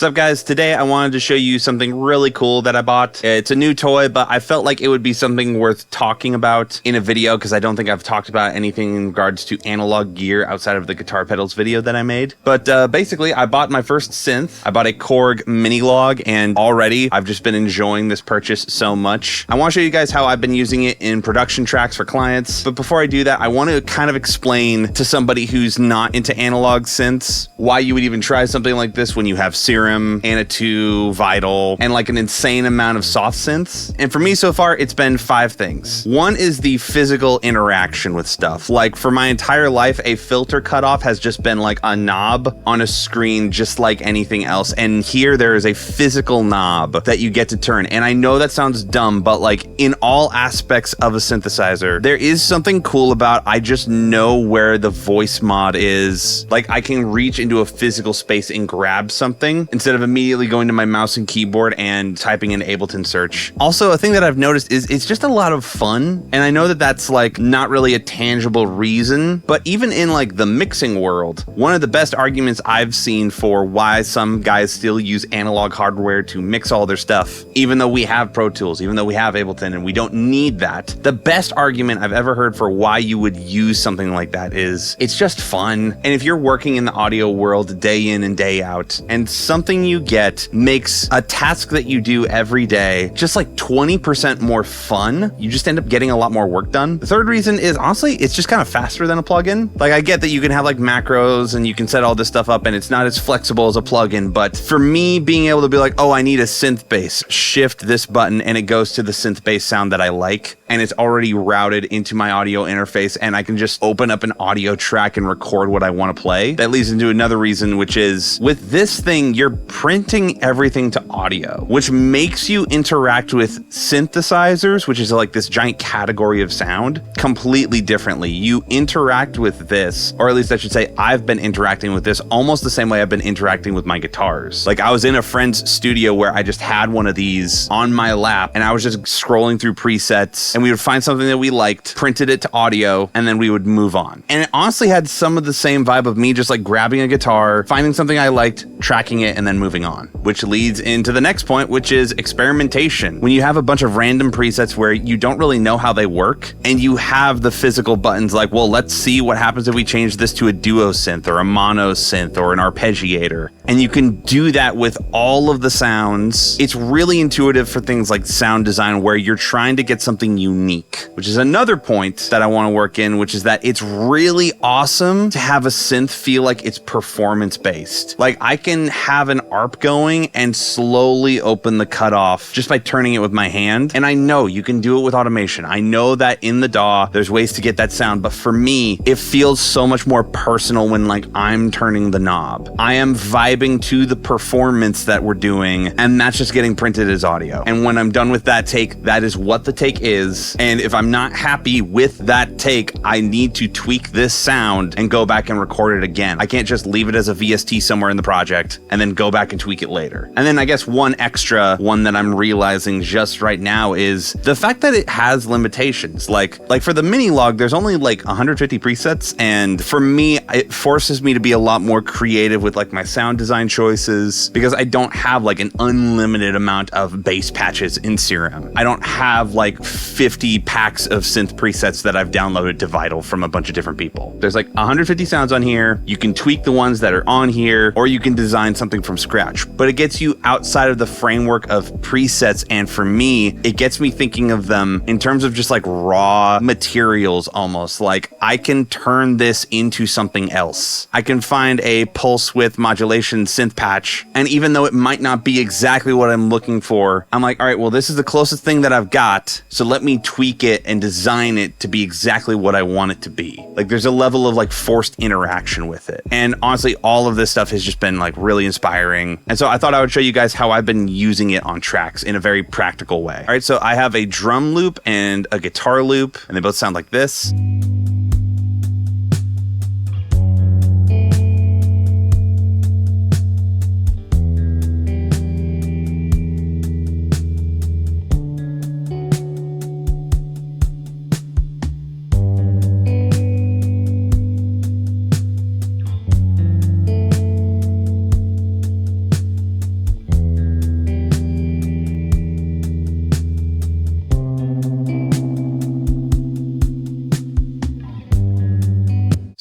What's up, guys? Today I wanted to show you something really cool that I bought. It's a new toy, but I felt like it would be something worth talking about in a video because I don't think I've talked about anything in regards to analog gear outside of the guitar pedals video that I made. But basically, I bought my first synth. I bought a Korg minilogue, and already I've just been enjoying this purchase so much. I want to show you guys how I've been using it in production tracks for clients. But before I do that, I want to kind of explain to somebody who's not into analog synths why you would even try something like this when you have Serum, Anatu, Vital, and like an insane amount of soft synths. And for me so far, it's been 5 things. One is the physical interaction with stuff. Like for my entire life, a filter cutoff has just been like a knob on a screen, just like anything else. And here there is a physical knob that you get to turn. And I know that sounds dumb, but like in all aspects of a synthesizer, there is something cool about I just know where the voice mod is. Like I can reach into a physical space and grab something instead of immediately going to my mouse and keyboard and typing in Ableton search. Also, a thing that I've noticed is it's just a lot of fun. And I know that that's like not really a tangible reason, but even in like the mixing world, one of the best arguments I've seen for why some guys still use analog hardware to mix all their stuff, even though we have Pro Tools, even though we have Ableton and we don't need that, the best argument I've ever heard for why you would use something like that is it's just fun. And if you're working in the audio world day in and day out, and something you get makes a task that you do every day just like 20% more fun, you just end up getting a lot more work done. The third reason is honestly, it's just kind of faster than a plugin. Like I get that you can have like macros and you can set all this stuff up and it's not as flexible as a plugin, but for me being able to be like, oh, I need a synth bass, shift this button and it goes to the synth bass sound that I like, and it's already routed into my audio interface and I can just open up an audio track and record what I want to play. That leads into another reason, which is with this thing, you're printing everything to audio, which makes you interact with synthesizers, which is like this giant category of sound, completely differently. You interact with this, or at least I should say I've been interacting with this almost the same way I've been interacting with my guitars. Like I was in a friend's studio where I just had one of these on my lap and I was just scrolling through presets and we would find something that we liked, printed it to audio, and then we would move on. And it honestly had some of the same vibe of me just like grabbing a guitar, finding something I liked, tracking it, and then moving on. Which leads into the next point, which is experimentation. When you have a bunch of random presets where you don't really know how they work, and you have the physical buttons like, well, let's see what happens if we change this to a duo synth or a mono synth or an arpeggiator. And you can do that with all of the sounds. It's really intuitive for things like sound design where you're trying to get something unique, which is another point that I want to work in, which is that it's really awesome to have a synth feel like it's performance based. Like I can have an ARP going and slowly open the cutoff just by turning it with my hand. And I know you can do it with automation. I know that in the DAW, there's ways to get that sound, but for me, it feels so much more personal when like I'm turning the knob. I am vibing to the performance that we're doing, and that's just getting printed as audio. And when I'm done with that take, that is what the take is. And if I'm not happy with that take, I need to tweak this sound and go back and record it again. I can't just leave it as a VST somewhere in the project and then go back and tweak it later. And then I guess one extra one that I'm realizing just right now is the fact that it has limitations. Like for the minilogue, there's only like 150 presets. And for me, it forces me to be a lot more creative with like my sound design choices because I don't have like an unlimited amount of bass patches in Serum. I don't have like 50 packs of synth presets that I've downloaded to Vital from a bunch of different people. There's like 150 sounds on here. You can tweak the ones that are on here, or you can design something from scratch, but it gets you outside of the framework of presets. And for me, it gets me thinking of them in terms of just like raw materials almost. Like I can turn this into something else. I can find a pulse width modulation synth patch, and even though it might not be exactly what I'm looking for, I'm like, all right, well, this is the closest thing that I've got, so let me tweak it and design it to be exactly what I want it to be. Like there's a level of like forced interaction with it. And honestly, all of this stuff has just been like really inspiring. And so I thought I would show you guys how I've been using it on tracks in a very practical way. All right, so I have a drum loop and a guitar loop, and they both sound like this.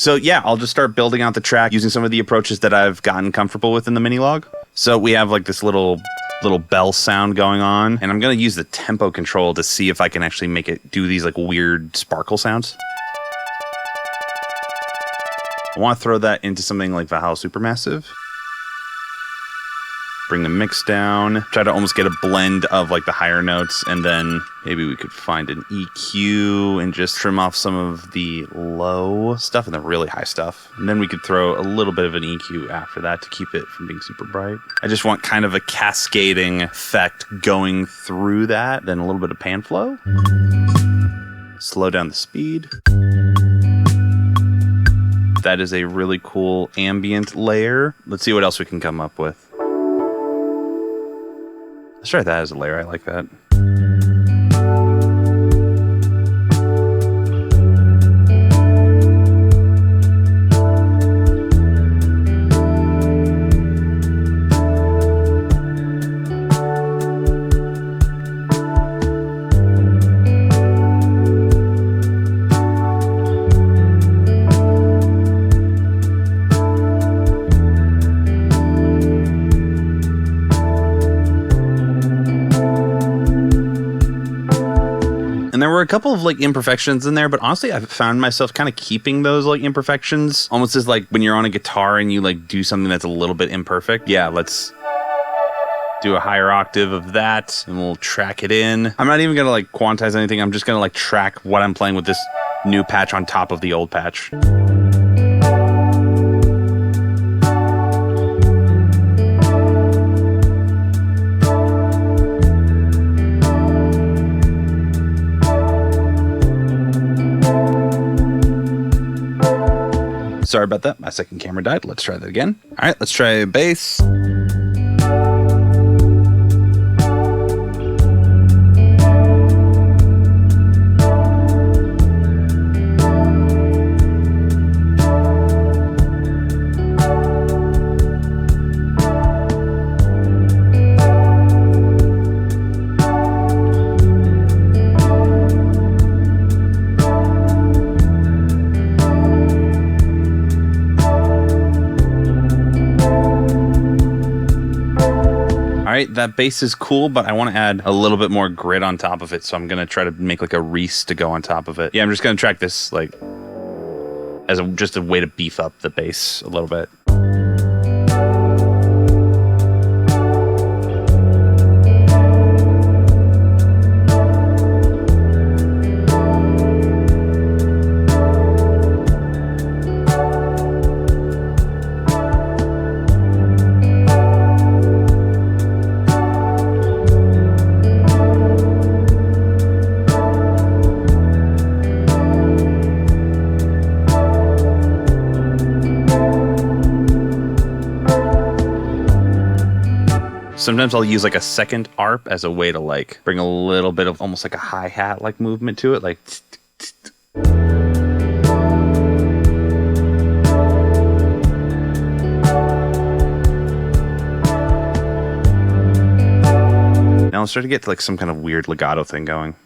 So yeah, I'll just start building out the track using some of the approaches that I've gotten comfortable with in the minilogue. So we have like this little bell sound going on, and I'm gonna use the tempo control to see if I can actually make it do these like weird sparkle sounds. I want to throw that into something like Valhalla Supermassive. Bring the mix down, try to almost get a blend of like the higher notes, and then maybe we could find an EQ and just trim off some of the low stuff and the really high stuff. And then we could throw a little bit of an EQ after that to keep it from being super bright. I just want kind of a cascading effect going through that, then a little bit of pan flow. Slow down the speed. That is a really cool ambient layer. Let's see what else we can come up with. Let's try that as a layer. I like that. And there were a couple of like imperfections in there, but honestly, I've found myself kind of keeping those like imperfections almost as like when you're on a guitar and you like do something that's a little bit imperfect. Yeah, let's do a higher octave of that and we'll track it in. I'm not even gonna like quantize anything. I'm just gonna like track what I'm playing with this new patch on top of the old patch. Sorry about that. My second camera died. Let's try that again. All right, let's try bass. That bass is cool, but I want to add a little bit more grit on top of it, so I'm going to try to make like a Reese to go on top of it. Yeah, I'm just going to track this like as just a way to beef up the bass a little bit. Sometimes I'll use like a second arp as a way to like bring a little bit of almost like a hi-hat like movement to it, like now let's try to get to like some kind of weird legato thing going.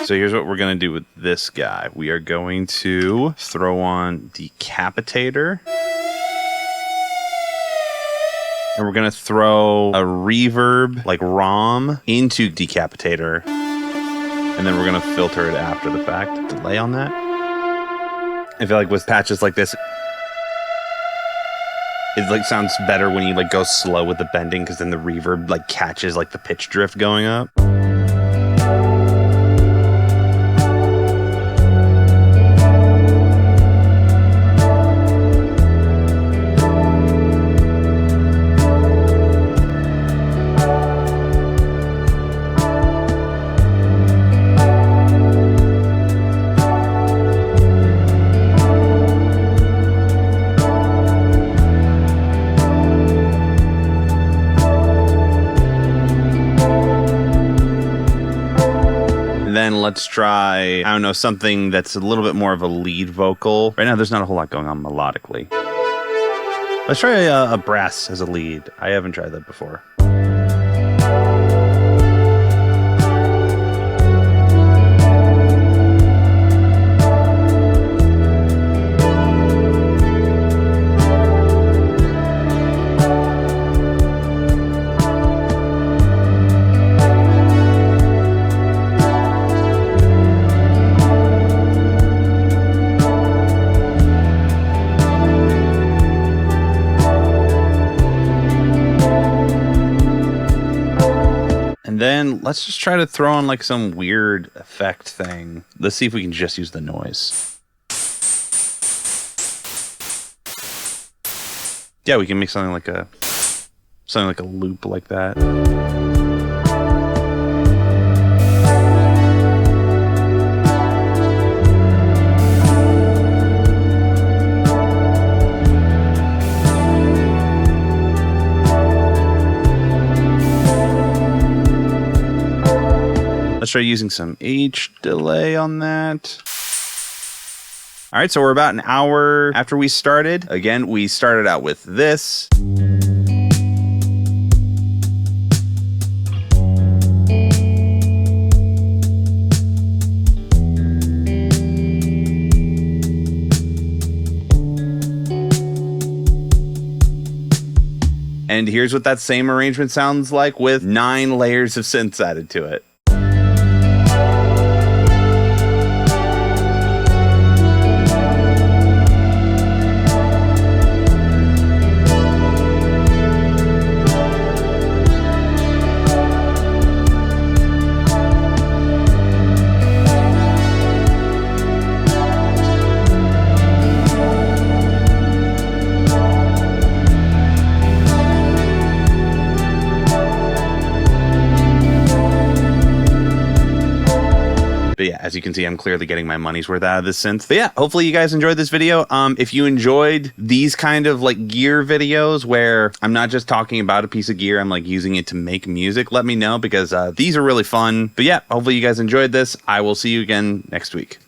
So here's what we're gonna do with this guy. We are going to throw on Decapitator. And we're going to throw a reverb, like ROM, into Decapitator. And then we're going to filter it after the fact. Delay on that. I feel like with patches like this, it like sounds better when you like go slow with the bending, because then the reverb like catches like the pitch drift going up. Then let's try, I don't know, something that's a little bit more of a lead vocal. Right now, there's not a whole lot going on melodically. Let's try a brass as a lead. I haven't tried that before. let's just try to throw on like some weird effect thing. Let's see if we can just use the noise. Yeah, we can make something like a loop like that. Let's try using some H delay on that. All right, so we're about an hour after we started. Again, we started out with this. And here's what that same arrangement sounds like with 9 layers of synths added to it. But yeah, as you can see, I'm clearly getting my money's worth out of this synth. But yeah, hopefully you guys enjoyed this video. If you enjoyed these kind of like gear videos where I'm not just talking about a piece of gear, I'm like using it to make music, let me know, because these are really fun. But yeah, hopefully you guys enjoyed this. I will see you again next week.